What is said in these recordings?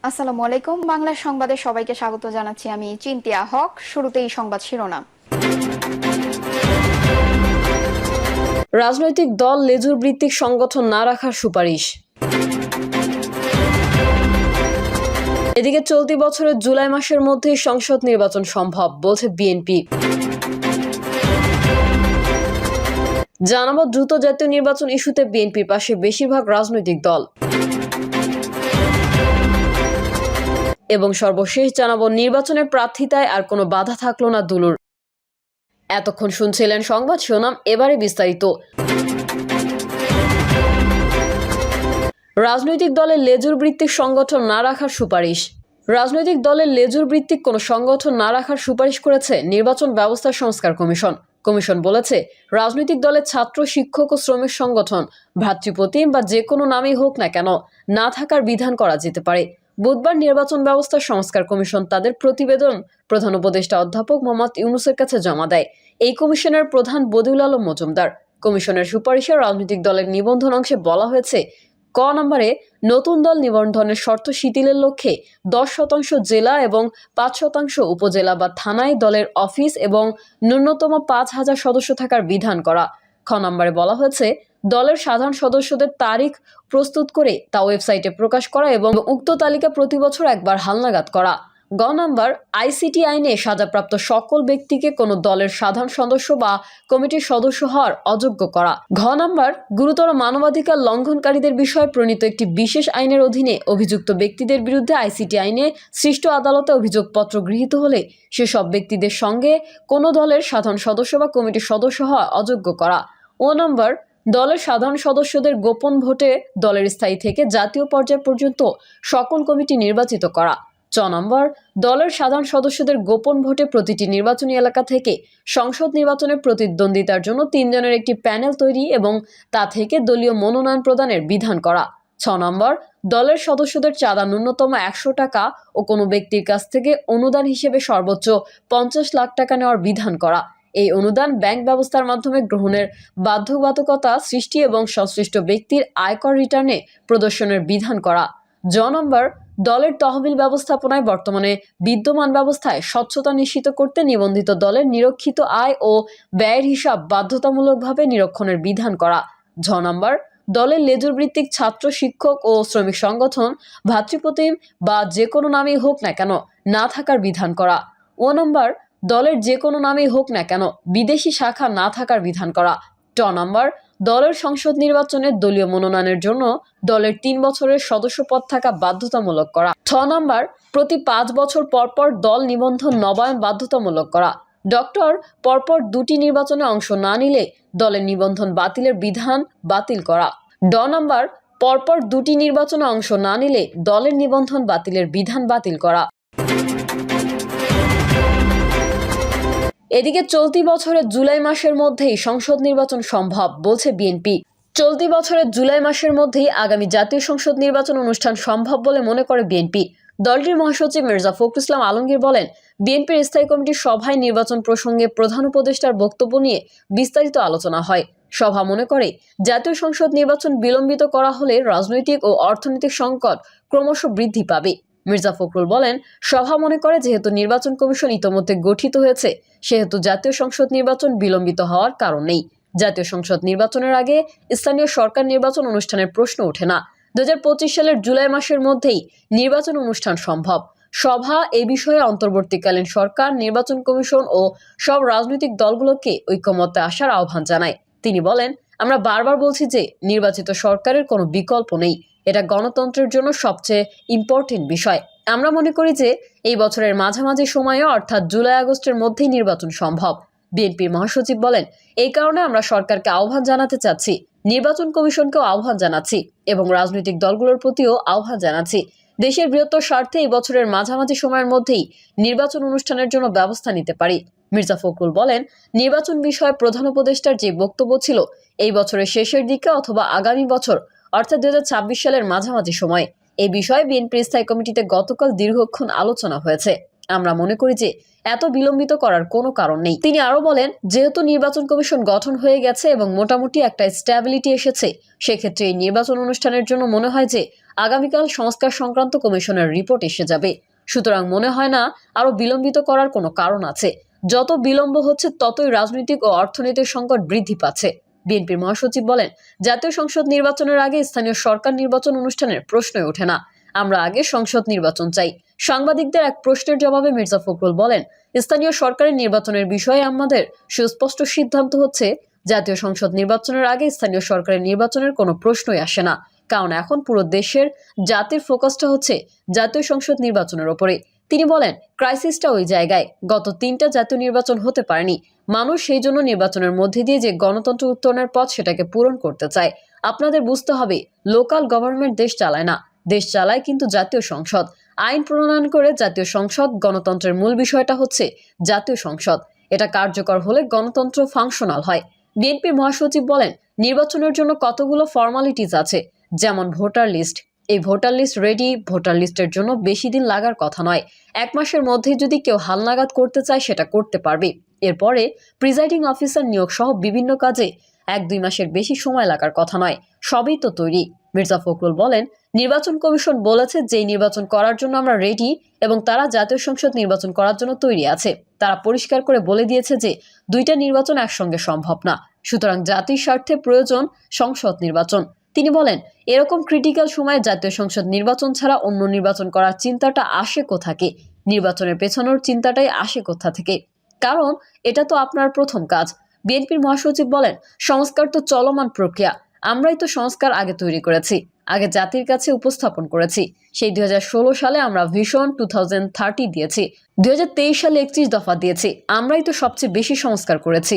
আসসালামু আলাইকুম। বাংলা সংবাদে সবাইকে স্বাগত জানাচ্ছি। আমি চিন্তিয়া হক। শুরুতেই সংবাদ শিরোনাম। রাজনৈতিক দল লেজুর ভিত্তিক সংগঠন না রাখার সুপারিশ। এদিকে চলতি বছরের জুলাই মাসের মধ্যেই সংসদ নির্বাচন সম্ভব বলছে বিএনপি। জানাবো দ্রুত জাতীয় নির্বাচন ইস্যুতে বিএনপির পাশে বেশিরভাগ রাজনৈতিক দল। এবং সর্বশেষ জানাবো নির্বাচনের প্রার্থিতায় আর কোনো বাধা থাকলো না দুলুর। এতক্ষণ শুনছিলেন সংবাদ শিরোনাম, এবারে বিস্তারিত। রাজনৈতিক দলের লেজুর ভিত্তিক সংগঠন না রাখার সুপারিশ। রাজনৈতিক দলের লেজুর ভিত্তিক কোনো সংগঠন না রাখার সুপারিশ করেছে নির্বাচন ব্যবস্থা সংস্কার কমিশন। কমিশন বলেছে, রাজনৈতিক দলের ছাত্র, শিক্ষক ও শ্রমিক সংগঠন, ভ্রাতৃপ্রতিম বা যে কোনো নামেই হোক না কেন না থাকার বিধান করা যেতে পারে। বুধবার নির্বাচন ব্যবস্থা সংস্কার কমিশন তাদের প্রতিবেদন প্রধান উপদেষ্টা অধ্যাপক মোহাম্মদ ইউনূসের কাছে জমা দেয়। এই কমিশনের প্রধান বদিউল আলম মজুমদার। কমিশনের সুপারিশে রাজনৈতিক দলের নিবন্ধন অংশে বলা হয়েছে, ক নম্বরে নতুন দল নিবন্ধনের শর্ত শিথিলের লক্ষ্যে 10% জেলা এবং 5% উপজেলা বা থানায় দলের অফিস এবং ন্যূনতম 5,000 সদস্য থাকার বিধান করা। খ নম্বরে বলা হয়েছে, দলের সাধারণ সদস্যদের তারিখ প্রস্তুত করে তা ওয়েবসাইটে প্রকাশ করা এবং উক্ত তালিকা প্রতি বছর একবার হালনাগাদ করা। গ নম্বর, আইসিটি আইনে সাজাপ্রাপ্ত সকল ব্যক্তিকে কোনো দলের সাধারণ সদস্য বা কমিটির সদস্য হওয়ার অযোগ্য করা। ঘ নম্বর, গুরুতর মানবাধিকার লঙ্ঘনকারীদের বিষয়ে প্রণীত একটি বিশেষ আইনের অধীনে অভিযুক্ত ব্যক্তিদের বিরুদ্ধে আইসিটি আইনে সৃষ্ট আদালতে অভিযোগপত্র গৃহীত হলে সেসব ব্যক্তিদের সঙ্গে কোনো দলের সাধারণ সদস্য বা কমিটির সদস্য হওয়া অযোগ্য করা। ও নম্বর, দলের সাধারণ সদস্যদের গোপন ভোটে দলের স্থায়ী থেকে জাতীয় পর্যায় পর্যন্ত সকল কমিটি নির্বাচিত করা। চ নম্বর, দলের সাধারণ সদস্যদের গোপন ভোটে প্রতিটি নির্বাচনী এলাকা থেকে সংসদ নির্বাচনে প্রতিদ্বন্দ্বিতার জন্য 3 জনের একটি প্যানেল তৈরি এবং তা থেকে দলীয় মনোনয়ন প্রদানের বিধান করা। 6 নম্বর, দলের সদস্যদের চাঁদা ন্যূনতম 100 টাকা ও কোনো ব্যক্তির কাছ থেকে অনুদান হিসেবে সর্বোচ্চ 50 লাখ টাকা নেওয়ার বিধান করা। এই অনুদান ব্যাংক ব্যবস্থার মাধ্যমে গ্রহণের বাধ্যবাধকতা সৃষ্টি এবং সংশ্লিষ্ট ব্যক্তির আয়কর রিটার্নে প্রদর্শনের বিধান করা। জ নম্বর, দলের তহবিল ব্যবস্থাপনায় বর্তমানে বিদ্যমান ব্যবস্থায় স্বচ্ছতা নিশ্চিত করতে নিবন্ধিত দলের নিরীক্ষিত আয় ও ব্যয়ের হিসাব বাধ্যতামূলকভাবে নিরীক্ষণের বিধান করা। ঝ নম্বর, দলের লেজুর ভিত্তিক ছাত্র, শিক্ষক ও শ্রমিক সংগঠন, ভ্রাতৃপ্রতিম বা যে কোনো নামেই হোক না কেন না থাকার বিধান করা। ও নম্বর, দলের যে কোনো নামেই হোক না কেন বিদেশি শাখা না থাকার বিধান করা। ট নম্বর, দলের সংসদ নির্বাচনে দলীয় মনোনয়নের জন্য দলের 3 বছরের সদস্যপদ থাকা বাধ্যতামূলক করা। 6 নম্বর, প্রতি 5 বছর পরপর দল নিবন্ধন নবায়ন বাধ্যতামূলক করা। ডক্টর পরপর 2টি নির্বাচনে অংশ না নিলে দলের নিবন্ধন বাতিলের বিধান বাতিল করা। ড নম্বর, পরপর 2টি নির্বাচনে অংশ না নিলে দলের নিবন্ধন বাতিলের বিধান বাতিল করা। এদিকে চলতি বছরের জুলাই মাসের মধ্যেই সংসদ নির্বাচন সম্ভব বলছে বিএনপি। চলতি বছরের জুলাই মাসের মধ্যেই আগামী জাতীয় সংসদ নির্বাচন অনুষ্ঠান সম্ভব বলে মনে করে বিএনপি। দলটির মহাসচিব মির্জা ফখরুল ইসলাম আলমগীর বলেন, বিএনপির স্থায়ী কমিটির সভায় নির্বাচন প্রসঙ্গে প্রধান উপদেষ্টার বক্তব্য নিয়ে বিস্তারিত আলোচনা হয়। সভা মনে করে, জাতীয় সংসদ নির্বাচন বিলম্বিত করা হলে রাজনৈতিক ও অর্থনৈতিক সংকট ক্রমশ বৃদ্ধি পাবে। মির্জা ফখরুল বলেন, সভা মনে করে যেহেতু নির্বাচন কমিশন ইতোমধ্যে গঠিত হয়েছে, সেহেতু জাতীয় সংসদ নির্বাচন বিলম্বিত হওয়ার কারণ নেই। জাতীয় সংসদ নির্বাচনের আগে স্থানীয় সরকার নির্বাচন অনুষ্ঠানের প্রশ্ন ওঠে না। 2025 সালের জুলাই মাসের মধ্যেই নির্বাচন অনুষ্ঠান সম্ভব। সভা এ বিষয়ে অন্তর্বর্তীকালীন সরকার, নির্বাচন কমিশন ও সব রাজনৈতিক দলগুলোকে ঐকমত্যে আসার আহ্বান জানায়। তিনি বলেন, আমরা বারবার বলছি যে নির্বাচিত সরকারের কোনো বিকল্প নেই। এটা গণতন্ত্রের জন্য সবচেয়ে ইম্পর্টেন্ট বিষয়। আমরা মনে করি যে এই বছরের মাঝামাঝি সময়ে অর্থাৎ জুলাই আগস্টের মধ্যেই নির্বাচন সম্ভব। বিএনপির মহাসচিব বলেন, এই কারণে আমরা সরকারকে আহ্বান জানাতে চাচ্ছি, নির্বাচন কমিশনকেও আহ্বান জানাচ্ছি এবং রাজনৈতিক দলগুলোর প্রতিও আহ্বান জানাচ্ছি। দেশের বৃহত্তর স্বার্থে এই বছরের মাঝামাঝি সময়ের মধ্যেই নির্বাচন অনুষ্ঠানের জন্য ব্যবস্থা নিতে পারি। মির্জা ফখরুল বলেন, নির্বাচন বিষয়ে প্রধান উপদেষ্টার যে বক্তব্য ছিল এই বছরের শেষের দিকে অথবা আগামী বছর অর্থাৎ 2026 সালের মাঝামাঝি সময়, এই বিষয়ে বিএনপির স্থায়ী কমিটিতে গতকাল দীর্ঘক্ষণ আলোচনা হয়েছে। আমরা মনে করি যে এত বিলম্বিত করার কোনো কারণ নেই। তিনি আরো বলেন, যেহেতু নির্বাচন কমিশন গঠন হয়ে গেছে এবং মোটামুটি একটা স্ট্যাবিলিটি এসেছে, সেক্ষেত্রে এই নির্বাচন অনুষ্ঠানের জন্য মনে হয় যে আগামীকাল সংস্কার সংক্রান্ত কমিশনের রিপোর্ট এসে যাবে। সুতরাং মনে হয় না আরো বিলম্বিত করার কোনো কারণ আছে। যত বিলম্ব হচ্ছে ততই রাজনৈতিক ও অর্থনৈতিক সংকট বৃদ্ধি পাচ্ছে। বিএনপির মহাসচিব বলেন, জাতীয় সংসদ নির্বাচনের আগে স্থানীয় সরকার নির্বাচন অনুষ্ঠানের প্রশ্নই ওঠে না। আমরা আগে সংসদ নির্বাচন চাই। সাংবাদিকদের এক প্রশ্নের জবাবে মির্জা ফখরুল বলেন, স্থানীয় সরকারের নির্বাচনের বিষয়ে আমাদের সুস্পষ্ট সিদ্ধান্ত হচ্ছে, জাতীয় সংসদ নির্বাচনের আগে স্থানীয় সরকারের নির্বাচনের কোনো প্রশ্নই আসে না। কারণ এখন পুরো দেশের জাতির ফোকাসটা হচ্ছে জাতীয় সংসদ নির্বাচনের ওপরে। তিনি বলেন, ক্রাইসিসটা ওই জায়গায়। গত 3টা জাতীয় নির্বাচন হতে পারেনি। মানুষ সেই জন্য নির্বাচনের মধ্যে দিয়ে যে গণতন্ত্র উত্তরণের পথ সেটাকে পূরণ করতে চায়। আপনাদের বুঝতে হবে, লোকাল গভর্নমেন্ট দেশ চালায় না, দেশ চালায় কিন্তু জাতীয় সংসদ। আইন প্রণয়ন করে জাতীয় সংসদ। গণতন্ত্রের মূল বিষয়টা হচ্ছে জাতীয় সংসদ। এটা কার্যকর হলে গণতন্ত্র ফাংশনাল হয়। বিএনপির মহাসচিব বলেন, নির্বাচনের জন্য কতগুলো ফর্মালিটিস আছে, যেমন ভোটার লিস্ট। এই ভোটার লিস্ট রেডি। ভোটার লিস্টের জন্য বেশি দিন লাগার কথা নয়। 1 মাসের মধ্যে যদি কেউ হালনাগাদ করতে চায় সেটা করতে পারবে। এরপরে প্রিজাইডিং অফিসার নিয়োগ সহ বিভিন্ন কাজে 1-2 মাসের বেশি সময় লাগার কথা নয়। সবই তো তৈরি। মির্জা ফখরুল বলেন, নির্বাচন কমিশন বলেছে যেই নির্বাচন করার জন্য আমরা রেডি এবং তারা জাতীয় সংসদ নির্বাচন করার জন্য তৈরি আছে। তারা পরিষ্কার করে বলে দিয়েছে যে 2টা নির্বাচন একসঙ্গে সম্ভব না। সুতরাং জাতির স্বার্থে প্রয়োজন সংসদ নির্বাচন। তিনি বলেন, এরকম ক্রিটিক্যাল সময়ে জাতীয় সংসদ নির্বাচন ছাড়া অন্য নির্বাচন করার চিন্তাটা আসে কোথাকে? নির্বাচনের পেছনের চিন্তাটাই আসে কোথা থেকে? কারণ এটা তো আপনার প্রথম কাজ। বিএনপির মহাসচিব বলেন, সংস্কার তো চলমান প্রক্রিয়া। আমরাই তো সংস্কার আগে তৈরি করেছি, আগে জাতির কাছে উপস্থাপন করেছি। সেই 2016 সালে আমরা ভিশন 2030 দিয়েছি, 2023 সালে 31 দফা দিয়েছি। আমরাই তো সবচেয়ে বেশি সংস্কার করেছি।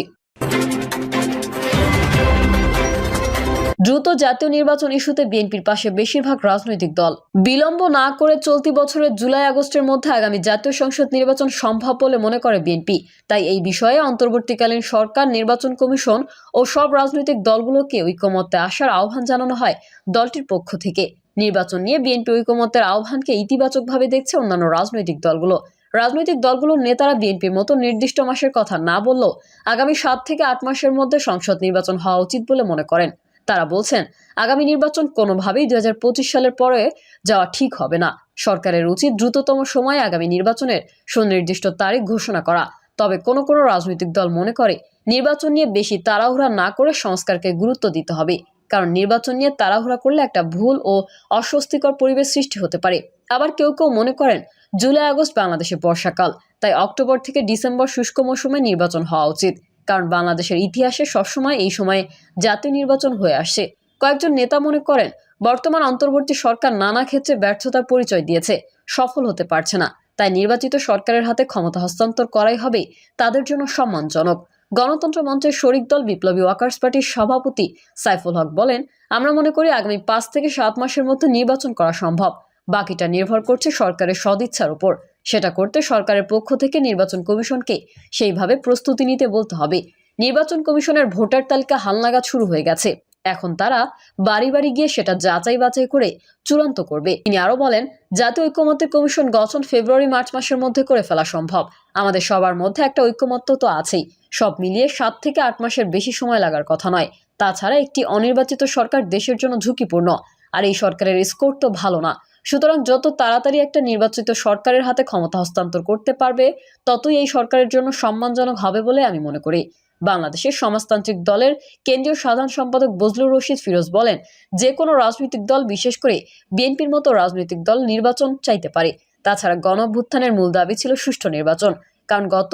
দ্রুত জাতীয় নির্বাচন ইস্যুতে বিএনপির পাশে বেশিরভাগ রাজনৈতিক দল। বিলম্ব না করে চলতি বছরের জুলাই-আগস্টের মধ্যে আগামী জাতীয় সংসদ নির্বাচন সম্ভব বলে মনে করে বিএনপি। তাই এই বিষয়ে অন্তর্বর্তীকালীন সরকার, নির্বাচন কমিশন ও সব রাজনৈতিক দলগুলোকে ঐকমত্যে আসার আহ্বান জানানো হয় দলটির পক্ষ থেকে। নির্বাচন নিয়ে বিএনপি ঐকমত্যের আহ্বানকে ইতিবাচকভাবে দেখছে অন্যান্য রাজনৈতিক দলগুলো। রাজনৈতিক দলগুলোর নেতারা বিএনপির মতো নির্দিষ্ট মাসের কথা না বললেও আগামী 7 থেকে 8 মাসের মধ্যে সংসদ নির্বাচন হওয়া উচিত বলে মনে করেন। তারা বলছেন, আগামী নির্বাচন কোনোভাবেই 2025 সালের পরে যাওয়া ঠিক হবে না। সরকারের উচিত দ্রুততম সময়ে আগামী নির্বাচনের সুনির্দিষ্ট তারিখ ঘোষণা করা। তবে কোনো রাজনৈতিক দল মনে করে, নির্বাচন নিয়ে বেশি তাড়াহুড়া না করে সংস্কারকে গুরুত্ব দিতে হবে। কারণ নির্বাচন নিয়ে তাড়াহুড়া করলে একটা ভুল ও অস্বস্তিকর পরিবেশ সৃষ্টি হতে পারে। আবার কেউ কেউ মনে করেন, জুলাই-আগস্ট বাংলাদেশে বর্ষাকাল, তাই অক্টোবর থেকে ডিসেম্বর শুষ্ক মৌসুমে নির্বাচন হওয়া উচিত। কারণ বাংলাদেশের ইতিহাসে সবসময় এই সময়ে জাতীয় নির্বাচন হয়ে আসছে। কয়েকজন নেতা মনে করেন, বর্তমান অন্তর্বর্তী সরকার নানা ক্ষেত্রে ব্যর্থতার পরিচয় দিয়েছে, সফল হতে পারছে না। তাই নির্বাচিত সরকারের হাতে ক্ষমতা হস্তান্তর করাই হবে তাদের জন্য সম্মানজনক। গণতন্ত্র মঞ্চের শরিক দল বিপ্লবী ওয়ার্কার্স পার্টির সভাপতি সাইফুল হক বলেন, আমরা মনে করি আগামী 5 থেকে 7 মাসের মধ্যে নির্বাচন করা সম্ভব। বাকিটা নির্ভর করছে সরকারের সদিচ্ছার উপর। সেটা করতে সরকারের পক্ষ থেকে নির্বাচন কমিশনকে সেইভাবে প্রস্তুতি নিতে বলতে হবে। নির্বাচন কমিশনের ভোটার তালিকা হালনাগাদ শুরু হয়ে গেছে। এখন তারা বাড়ি বাড়ি গিয়ে সেটা যাচাই বাছাই করে চূড়ান্ত করবে। তিনি আরো বলেন, জাতীয় ঐকমত্যের কমিশন গঠন ফেব্রুয়ারি-মার্চ মাসের মধ্যে করে ফেলা সম্ভব। আমাদের সবার মধ্যে একটা ঐকমত্য তো আছেই। সব মিলিয়ে 7 থেকে 8 মাসের বেশি সময় লাগার কথা নয়। তাছাড়া একটি অনির্বাচিত সরকার দেশের জন্য ঝুঁকিপূর্ণ, আর এই সরকারের স্কোর তো ভালো না। সুতরাং যত তাড়াতাড়ি একটা নির্বাচিত সরকারের হাতে ক্ষমতা হস্তান্তর করতে পারবে, ততই এই সরকারের জন্য সম্মানজনক হবে বলে আমি মনে করি। বাংলাদেশের সমাজতান্ত্রিক দলের কেন্দ্রীয় সাধারণ সম্পাদক বজলুর রশিদ ফিরোজ বলেন, যে কোনো রাজনৈতিক দল, বিশেষ করে বিএনপির মতো রাজনৈতিক দল নির্বাচন চাইতে পারে। তাছাড়া গণঅভ্যুত্থানের মূল দাবি ছিল সুষ্ঠু নির্বাচন। কারণ গত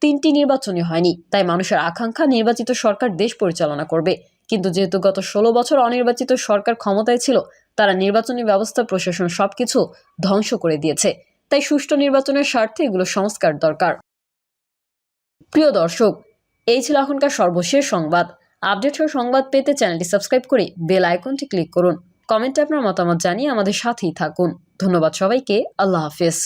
3টি নির্বাচনই হয়নি, তাই মানুষের আকাঙ্ক্ষা নির্বাচিত সরকার দেশ পরিচালনা করবে। কিন্তু যেহেতু গত 16 বছর অনির্বাচিত সরকার ক্ষমতায় ছিল, তারা নির্বাচনী ব্যবস্থা, প্রশাসন সবকিছু ধ্বংস করে দিয়েছে। তাই সুষ্ঠু নির্বাচনের স্বার্থে এগুলো সংস্কার দরকার। প্রিয় দর্শক, এই ছিল এখনকার সর্বশেষ সংবাদ। আপডেট হওয়া সংবাদ পেতে চ্যানেলটি সাবস্ক্রাইব করে বেল আইকনটি ক্লিক করুন। কমেন্টে আপনার মতামত জানিয়ে আমাদের সাথেই থাকুন। ধন্যবাদ সবাইকে। আল্লাহ হাফেজ।